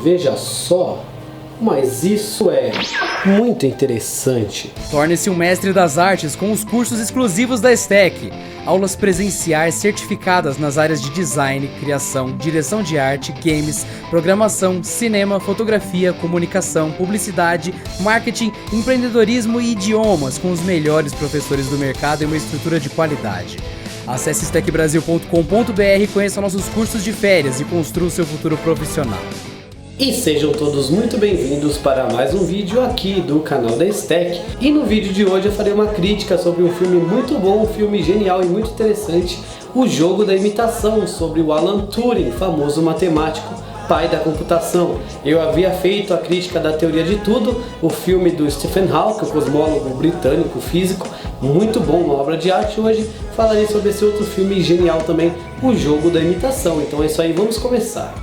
Veja só, mas isso é muito interessante. Torne-se um mestre das artes com os cursos exclusivos da STEC. Aulas presenciais certificadas nas áreas de design, criação, direção de arte, games, programação, cinema, fotografia, comunicação, publicidade, marketing, empreendedorismo e idiomas, com os melhores professores do mercado e uma estrutura de qualidade. Acesse stecbrasil.com.br e conheça nossos cursos de férias e construa o seu futuro profissional. E sejam todos muito bem-vindos para mais um vídeo aqui do canal da STEC. E no vídeo de hoje eu farei uma crítica sobre um filme muito bom, um filme genial e muito interessante, O Jogo da Imitação, sobre o Alan Turing, famoso matemático, pai da computação. Eu havia feito a crítica da Teoria de Tudo, o filme do Stephen Hawking, o cosmólogo britânico, físico, muito bom, uma obra de arte. Hoje falarei sobre esse outro filme genial também, O Jogo da Imitação. Então é isso aí, vamos começar.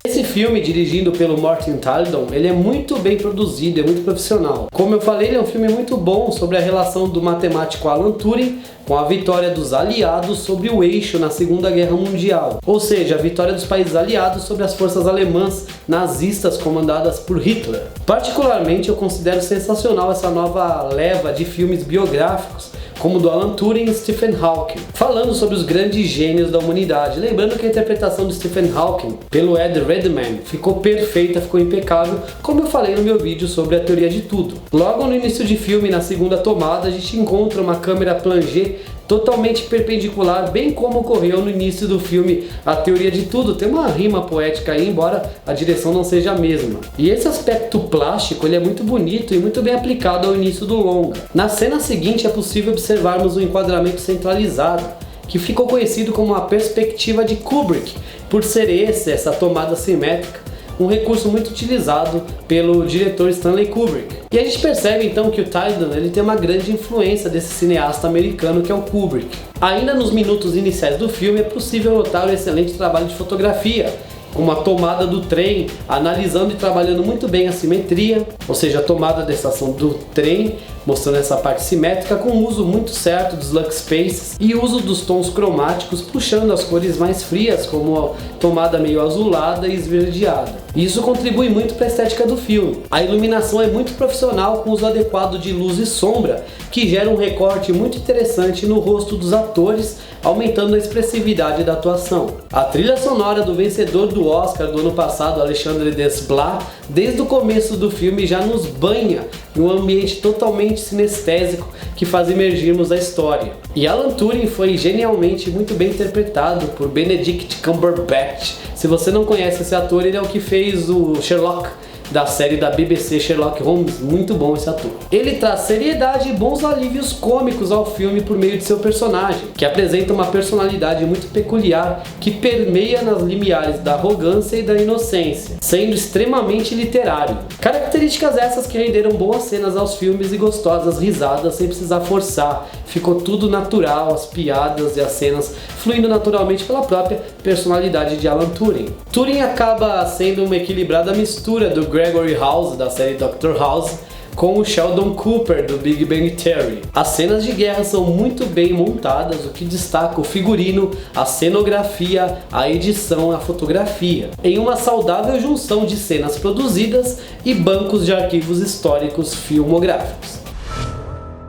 Esse filme, dirigido pelo Martin Tyldon, ele é muito bem produzido, é muito profissional. Como eu falei, ele é um filme muito bom sobre a relação do matemático Alan Turing com a vitória dos aliados sobre o eixo na Segunda Guerra Mundial. Ou seja, a vitória dos países aliados sobre as forças alemãs nazistas comandadas por Hitler. Particularmente, eu considero sensacional essa nova leva de filmes biográficos, como do Alan Turing e Stephen Hawking, falando sobre os grandes gênios da humanidade. Lembrando que a interpretação do Stephen Hawking pelo Ed Redmayne ficou perfeita, ficou impecável, como eu falei no meu vídeo sobre a Teoria de Tudo. Logo no início do filme, na segunda tomada, a gente encontra uma câmera plongée totalmente perpendicular, bem como ocorreu no início do filme A Teoria de Tudo. Tem uma rima poética aí, embora a direção não seja a mesma. E esse aspecto plástico, ele é muito bonito e muito bem aplicado ao início do longa. Na cena seguinte é possível observarmos um enquadramento centralizado, que ficou conhecido como a perspectiva de Kubrick, por ser essa tomada simétrica, um recurso muito utilizado pelo diretor Stanley Kubrick. E a gente percebe então que o Tyldon, ele tem uma grande influência desse cineasta americano que é o Kubrick. Ainda nos minutos iniciais do filme é possível notar o excelente trabalho de fotografia, como a tomada do trem, analisando e trabalhando muito bem a simetria, ou seja, a tomada da estação do trem, mostrando essa parte simétrica com o uso muito certo dos lux spaces e uso dos tons cromáticos, puxando as cores mais frias, como a tomada meio azulada e esverdeada. E isso contribui muito para a estética do filme. A iluminação é muito profissional, com o uso adequado de luz e sombra, que gera um recorte muito interessante no rosto dos atores, aumentando a expressividade da atuação. A trilha sonora do vencedor do Oscar do ano passado, Alexandre Desplat, desde o começo do filme já nos banha em um ambiente totalmente sinestésico que faz emergirmos a história. E Alan Turing foi genialmente muito bem interpretado por Benedict Cumberbatch. Se você não conhece esse ator, ele é o que fez o Sherlock da série da BBC Sherlock Holmes, muito bom esse ator. Ele traz seriedade e bons alívios cômicos ao filme por meio de seu personagem, que apresenta uma personalidade muito peculiar que permeia nas limiares da arrogância e da inocência, sendo extremamente literário. Características essas que renderam boas cenas aos filmes e gostosas risadas sem precisar forçar. Ficou tudo natural, as piadas e as cenas fluindo naturalmente pela própria personalidade de Alan Turing. Turing acaba sendo uma equilibrada mistura do Gregory House, da série Dr. House, com o Sheldon Cooper, do Big Bang Theory. As cenas de guerra são muito bem montadas, o que destaca o figurino, a cenografia, a edição, a fotografia, em uma saudável junção de cenas produzidas e bancos de arquivos históricos filmográficos.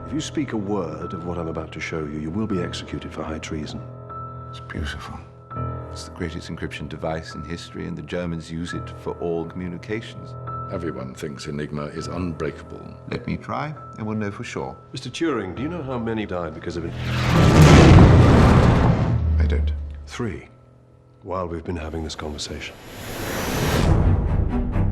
If you speak a word of what I'm about to show you, you will be executed for high treason. It's beautiful. It's the greatest encryption device in history, and the Germans use it for all communications. Everyone thinks Enigma is unbreakable. Let me try, and we'll know for sure. Mr. Turing, do you know how many died because of it? I don't. 3. While we've been having this conversation.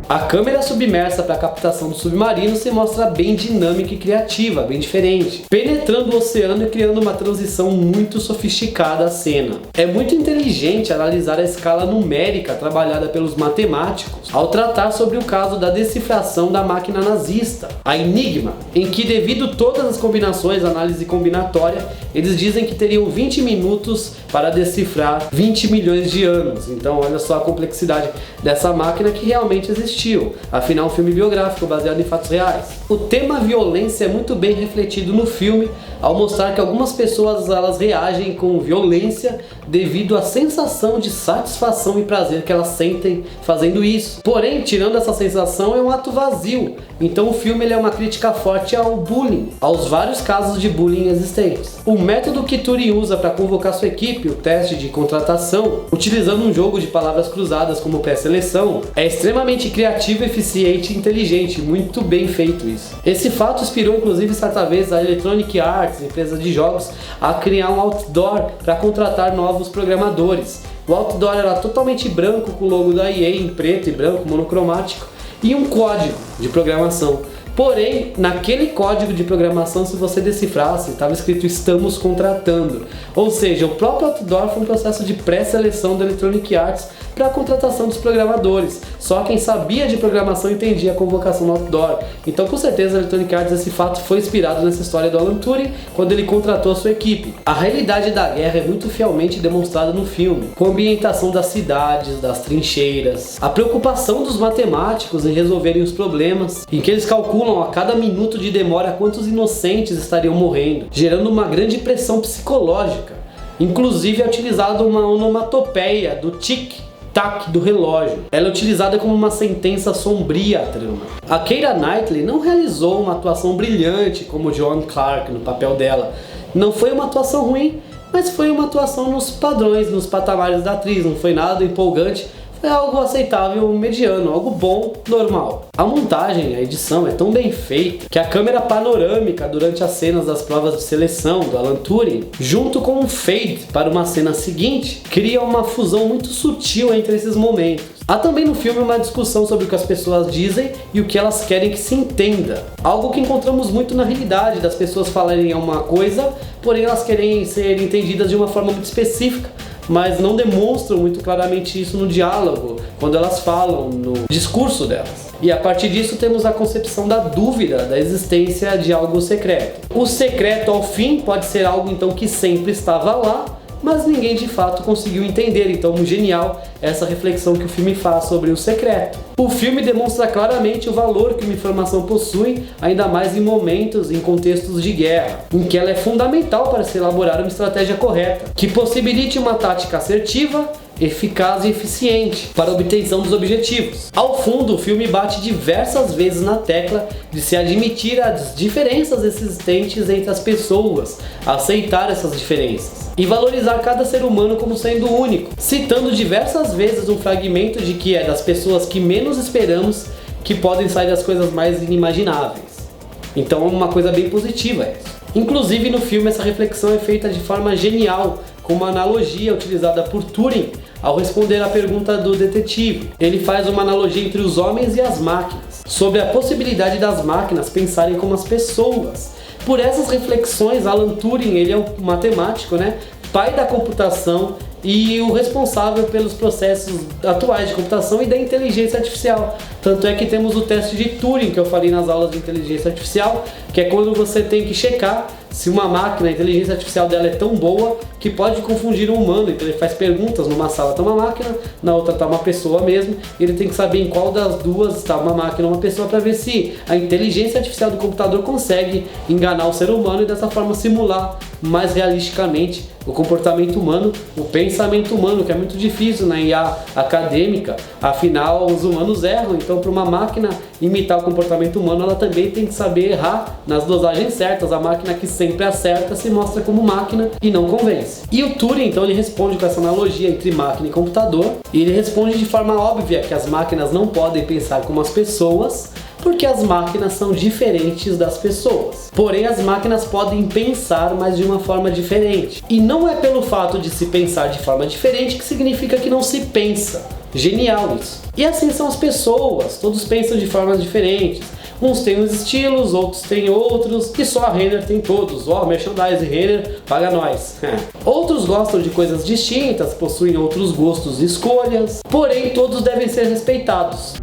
A câmera submersa para a captação do submarino se mostra bem dinâmica e criativa, bem diferente, penetrando o oceano e criando uma transição muito sofisticada à cena. É muito inteligente analisar a escala numérica trabalhada pelos matemáticos ao tratar sobre o caso da decifração da máquina nazista, a Enigma, em que, devido todas as combinações, análise combinatória, eles dizem que teriam 20 minutos para decifrar 20 milhões de anos. Então olha só a complexidade dessa máquina que realmente existiu.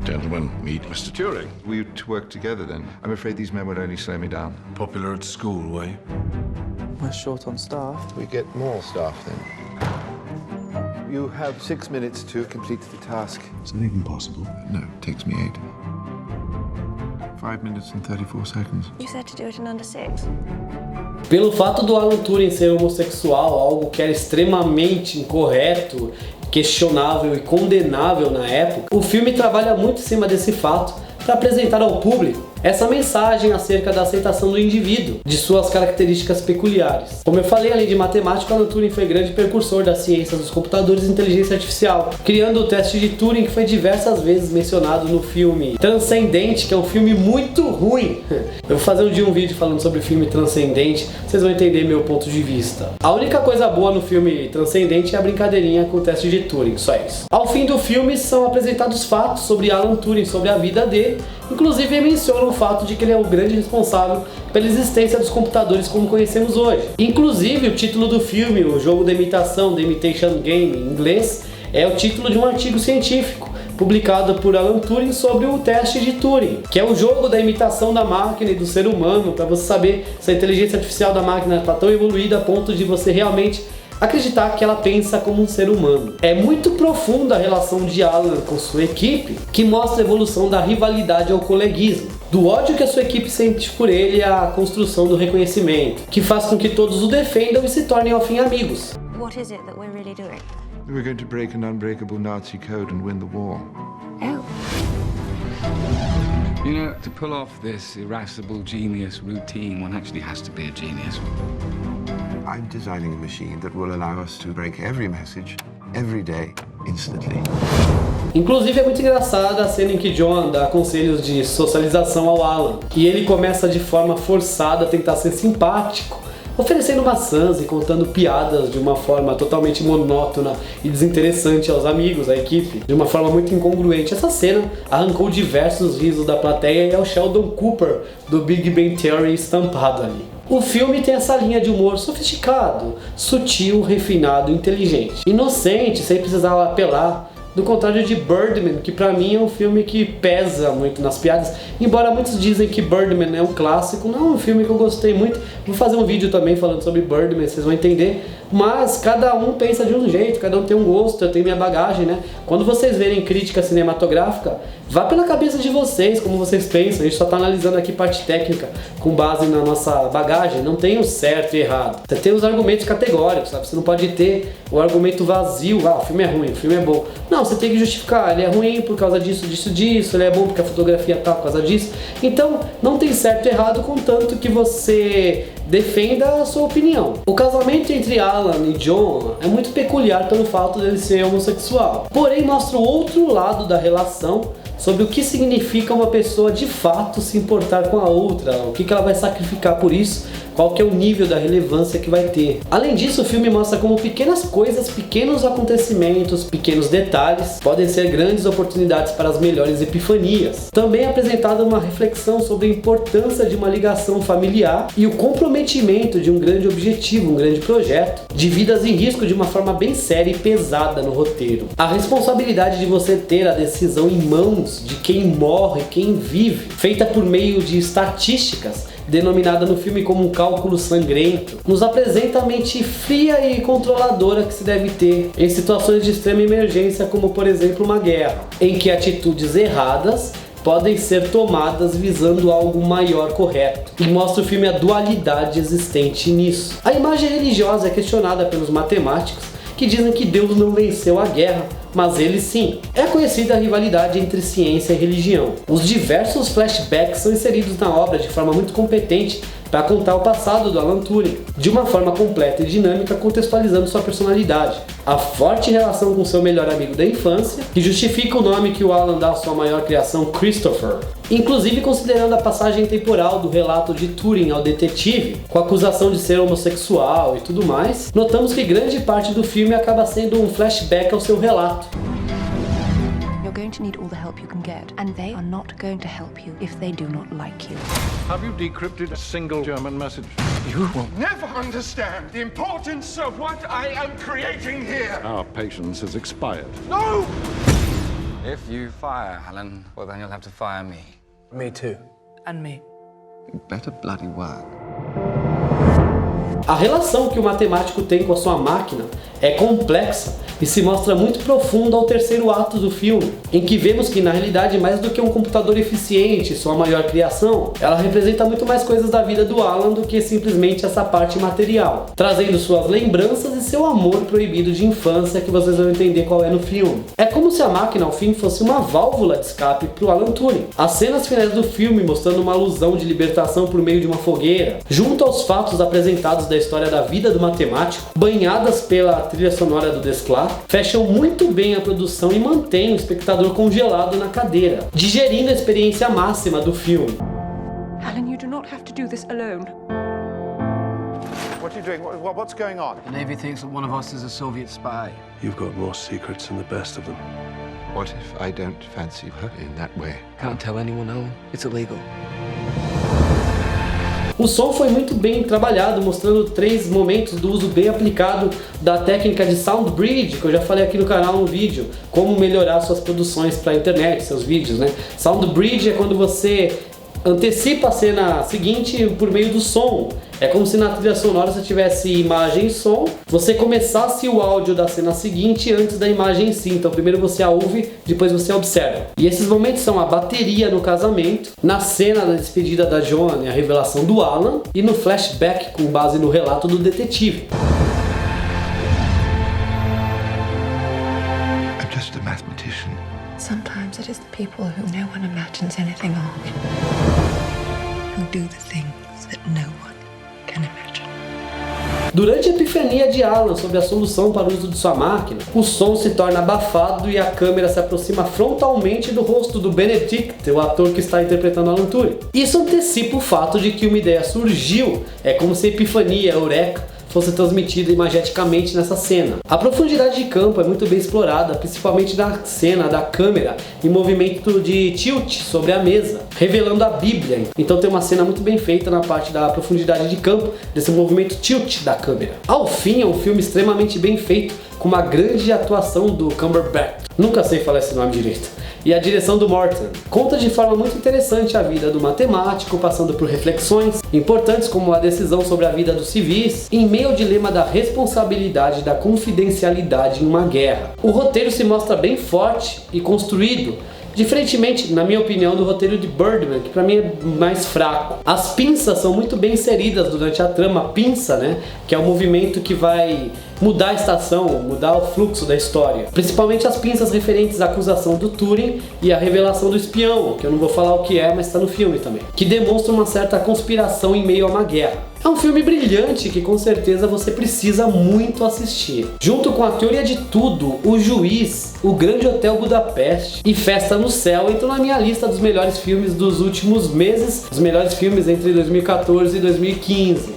Gentlemen, meet Mr. Turing. We to work together then. I'm afraid these men would only slow me down. Popular at school, were you? We're short on staff. We get more staff then. You have 6 minutes to complete the task. Is it even possible? No, it takes me 8. 5 minutes and 34 seconds. You said to do it in under 6. Pelo fato do Alan Turing ser homossexual, algo que era extremamente incorreto, questionável e condenável na época, o filme trabalha muito em cima desse fato para apresentar ao público essa mensagem acerca da aceitação do indivíduo, de suas características peculiares. Como eu falei, além de matemático, Alan Turing foi grande precursor das ciências dos computadores e inteligência artificial, criando o teste de Turing, que foi diversas vezes mencionado no filme Transcendente, que é um filme muito ruim. Eu vou fazer um vídeo falando sobre o filme Transcendente, vocês vão entender meu ponto de vista. A única coisa boa no filme Transcendente é a brincadeirinha com o teste de Turing, só isso. Ao fim do filme são apresentados fatos sobre Alan Turing, sobre a vida dele, inclusive mencionam o fato de que ele é o grande responsável pela existência dos computadores como conhecemos hoje. Inclusive, o título do filme, o jogo da imitação, The Imitation Game, em inglês, é o título de um artigo científico publicado por Alan Turing sobre o teste de Turing, que é o jogo da imitação da máquina e do ser humano, para você saber se a inteligência artificial da máquina está tão evoluída a ponto de você realmente acreditar que ela pensa como um ser humano. É muito profunda a relação de Alan com sua equipe, que mostra a evolução da rivalidade ao coleguismo, do ódio que a sua equipe sente por ele à construção do reconhecimento, que faz com que todos o defendam e se tornem ao fim amigos. What is it that we're really doing? We're going to break an unbreakable Nazi code and win the war. Oh. You know, to pull off this irascible genius routine, one actually has to be a genius. I'm designing a machine that will allow us to break every message, every day, instantly. Inclusive é muito engraçada a cena em que John dá conselhos de socialização ao Alan, e ele começa de forma forçada a tentar ser simpático, oferecendo maçãs e contando piadas de uma forma totalmente monótona e desinteressante aos amigos, à equipe, de uma forma muito incongruente. Essa cena arrancou diversos risos da plateia e é o Sheldon Cooper do Big Bang Theory estampado ali. O filme tem essa linha de humor sofisticado, sutil, refinado, inteligente, inocente, sem precisar apelar. Do contrário de Birdman, que pra mim é um filme que pesa muito nas piadas. Embora muitos dizem que Birdman é um clássico, não é um filme que eu gostei muito. Vou fazer um vídeo também falando sobre Birdman, vocês vão entender. Mas cada um pensa de um jeito, cada um tem um gosto, eu tenho minha bagagem, né? Quando vocês verem crítica cinematográfica, vá pela cabeça de vocês, como vocês pensam. A gente só tá analisando aqui parte técnica, com base na nossa bagagem. Não tem o certo e errado. Você tem os argumentos categóricos, sabe? Você não pode ter o argumento vazio, o filme é ruim, o filme é bom. Não, você tem que justificar, ele é ruim por causa disso, disso, ele é bom porque a fotografia tá por causa disso. Então, não tem certo e errado, contanto que você defenda a sua opinião. O casamento entre Alan e John é muito peculiar pelo fato dele ser homossexual. Porém, mostra o outro lado da relação, sobre o que significa uma pessoa de fato se importar com a outra, o que ela vai sacrificar por isso, qual que é o nível da relevância que vai ter. Além disso, o filme mostra como pequenas coisas, pequenos acontecimentos, pequenos detalhes podem ser grandes oportunidades para as melhores epifanias. Também é apresentada uma reflexão sobre a importância de uma ligação familiar e o comprometimento de um grande objetivo, um grande projeto, de vidas em risco de uma forma bem séria e pesada no roteiro. A responsabilidade de você ter a decisão em mãos de quem morre, quem vive, feita por meio de estatísticas, denominada no filme como um cálculo sangrento, nos apresenta a mente fria e controladora que se deve ter em situações de extrema emergência, como por exemplo uma guerra, em que atitudes erradas podem ser tomadas visando algo maior correto, e mostra o filme a dualidade existente nisso. A imagem religiosa é questionada pelos matemáticos, que dizem que Deus não venceu a guerra, mas ele sim. É conhecida a rivalidade entre ciência e religião. Os diversos flashbacks são inseridos na obra de forma muito competente para contar o passado do Alan Turing, de uma forma completa e dinâmica, contextualizando sua personalidade. A forte relação com seu melhor amigo da infância, que justifica o nome que o Alan dá à sua maior criação, Christopher. Inclusive considerando a passagem temporal do relato de Turing ao detetive, com a acusação de ser homossexual e tudo mais, notamos que grande parte do filme acaba sendo um flashback ao seu relato. You're going to need all the help you can get, and they are not going to help you if they do not like you. Have you decrypted a single German message? You will Never understand the importance of what I am creating here. Our patience has expired. No! If you fire Alan, well then you'll have to fire me. Me too. And me. You better bloody work. A relação que o matemático tem com a sua máquina é complexa e se mostra muito profunda ao terceiro ato do filme, em que vemos que na realidade, mais do que um computador eficiente, sua maior criação, ela representa muito mais coisas da vida do Alan do que simplesmente essa parte material, trazendo suas lembranças e seu amor proibido de infância, que vocês vão entender qual é no filme. É como se a máquina ao fim fosse uma válvula de escape para o Alan Turing. As cenas finais do filme, mostrando uma alusão de libertação por meio de uma fogueira, junto aos fatos apresentados da história da vida do matemático, banhadas pela trilha sonora do Desclás, fecham muito bem a produção e mantêm o espectador congelado na cadeira, digerindo a experiência máxima do filme. Alan, you do not have to do this alone. What are you doing? What's going on? The Navy thinks that one of us is a Soviet spy. You've got more secrets than the best of them. What if I don't fancy her in that way? Can't tell anyone, Alan. It's illegal. O som foi muito bem trabalhado, mostrando 3 momentos do uso bem aplicado da técnica de Sound Bridge, que eu já falei aqui no canal no vídeo, como melhorar suas produções para a internet, seus vídeos, né? Sound Bridge é quando você antecipa a cena seguinte por meio do som. É como se na trilha sonora você tivesse imagem e som, você começasse o áudio da cena seguinte antes da imagem em si. Então primeiro você a ouve, depois você a observa. E esses momentos são a bateria no casamento, na cena da despedida da Joan e a revelação do Alan, e no flashback com base no relato do detetive. I'm just a mathematician. Sometimes it is the people who no one imagines anything of, who do the things that no one can imagine. Durante a epifania de Alan sobre a solução para o uso de sua máquina, o som se torna abafado e a câmera se aproxima frontalmente do rosto do Benedict, o ator que está interpretando Alan Turing. Isso antecipa o fato de que uma ideia surgiu, é como se a epifania, a eureka, fosse transmitida imageticamente nessa cena. A profundidade de campo é muito bem explorada, principalmente na cena da câmera em movimento de tilt sobre a mesa, revelando a Bíblia. Então tem uma cena muito bem feita na parte da profundidade de campo, desse movimento tilt da câmera. Ao fim, é um filme extremamente bem feito, com uma grande atuação do Cumberbatch. Nunca sei falar esse nome direito. E a direção do Morton. Conta de forma muito interessante a vida do matemático, passando por reflexões importantes como a decisão sobre a vida dos civis, em meio ao dilema da responsabilidade e da confidencialidade em uma guerra. O roteiro se mostra bem forte e construído, diferentemente, na minha opinião, do roteiro de Birdman, que pra mim é mais fraco. As pinças são muito bem inseridas durante a trama. Pinça, né, que é o movimento que vai mudar a estação, mudar o fluxo da história. Principalmente as pinças referentes à acusação do Turing e à revelação do espião, que eu não vou falar o que é, mas está no filme também, que demonstra uma certa conspiração em meio a uma guerra. É um filme brilhante que com certeza você precisa muito assistir. Junto com A Teoria de Tudo, O Juiz, O Grande Hotel Budapeste e Festa no Céu entram na minha lista dos melhores filmes dos últimos meses, os melhores filmes entre 2014 e 2015.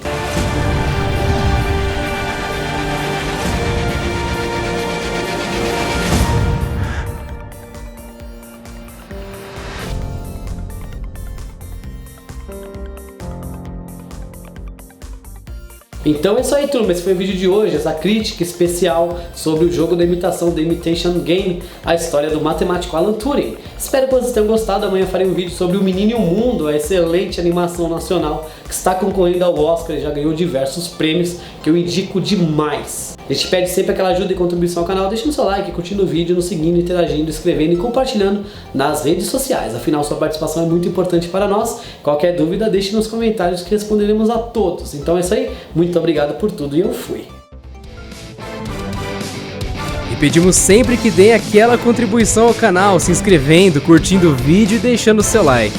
Então é isso aí, turma, esse foi o vídeo de hoje, essa crítica especial sobre o jogo da imitação, The Imitation Game, a história do matemático Alan Turing. Espero que vocês tenham gostado. Amanhã farei um vídeo sobre O Menino e o Mundo, a excelente animação nacional que está concorrendo ao Oscar e já ganhou diversos prêmios, que eu indico demais. A gente pede sempre aquela ajuda e contribuição ao canal, deixando seu like, curtindo o vídeo, nos seguindo, interagindo, escrevendo e compartilhando nas redes sociais. Afinal, sua participação é muito importante para nós. Qualquer dúvida, deixe nos comentários que responderemos a todos. Então é isso aí, muito obrigado por tudo e eu fui. E pedimos sempre que deem aquela contribuição ao canal, se inscrevendo, curtindo o vídeo e deixando seu like.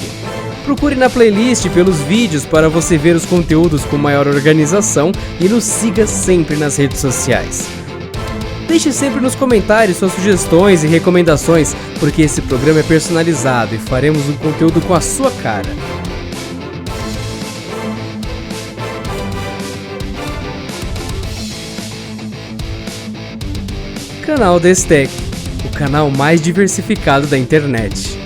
Procure na playlist pelos vídeos para você ver os conteúdos com maior organização e nos siga sempre nas redes sociais. Deixe sempre nos comentários suas sugestões e recomendações, porque esse programa é personalizado e faremos um conteúdo com a sua cara. Canal Destec, o canal mais diversificado da internet.